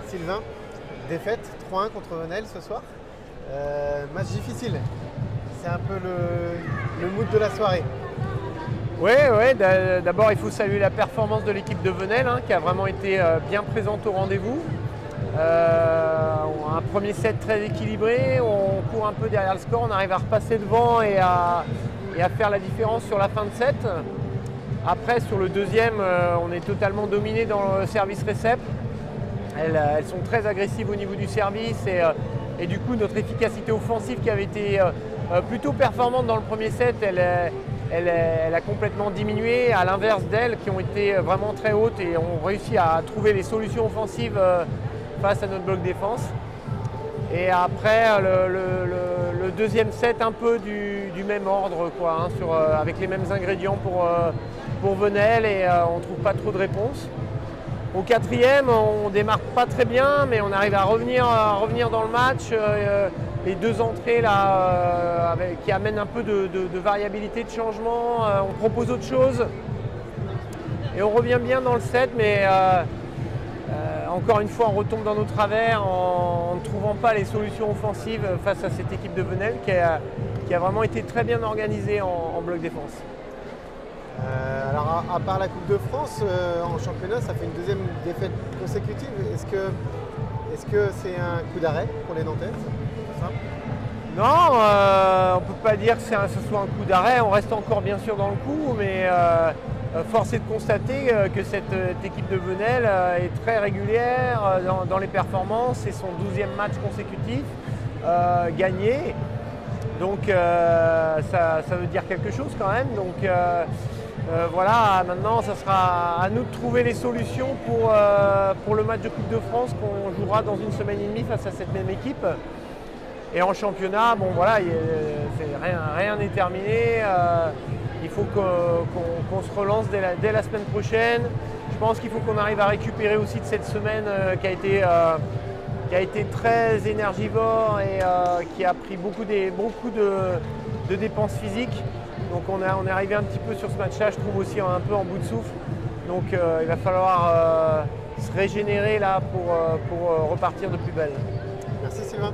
Sylvain, défaite 3-1 contre Venelle ce soir. Match difficile. C'est un peu le mood de la soirée. Oui, d'abord il faut saluer la performance de l'équipe de Venelle qui a vraiment été bien présente au rendez-vous. Un premier set très équilibré, on court un peu derrière le score, on arrive à repasser devant et à faire la différence sur la fin de set. Après sur le deuxième, on est totalement dominé dans le service récep. Elles sont très agressives au niveau du service et du coup notre efficacité offensive qui avait été plutôt performante dans le premier set, elle a complètement diminué, à l'inverse d'elles qui ont été vraiment très hautes et ont réussi à trouver les solutions offensives face à notre bloc défense. Et après le deuxième set un peu du même ordre, quoi, avec les mêmes ingrédients pour Venelle et on ne trouve pas trop de réponses. Au quatrième, on ne démarre pas très bien, mais on arrive à revenir dans le match. Les deux entrées là, qui amènent un peu de variabilité, de changement. On propose autre chose et on revient bien dans le set, mais encore une fois, on retombe dans nos travers en ne trouvant pas les solutions offensives face à cette équipe de Venelle qui a vraiment été très bien organisée en bloc défense. Alors à part la Coupe de France, en championnat, ça fait une deuxième défaite consécutive. Est-ce que c'est un coup d'arrêt pour les Nantaises? Non, on ne peut pas dire que ce soit un coup d'arrêt, on reste encore bien sûr dans le coup, mais force est de constater que cette équipe de Venelle est très régulière dans les performances, c'est son 12e match consécutif gagné, donc ça veut dire quelque chose quand même. Donc voilà, maintenant ça sera à nous de trouver les solutions pour le match de Coupe de France qu'on jouera dans une semaine et demie face à cette même équipe. Et en championnat, bon voilà, rien n'est terminé. Il faut qu'on se relance dès la semaine prochaine. Je pense qu'il faut qu'on arrive à récupérer aussi de cette semaine qui a été très énergivore et qui a pris beaucoup de dépenses physiques. Donc on est arrivé un petit peu sur ce match-là, je trouve aussi un peu en bout de souffle. Donc il va falloir se régénérer là pour repartir de plus belle. Merci Sylvain.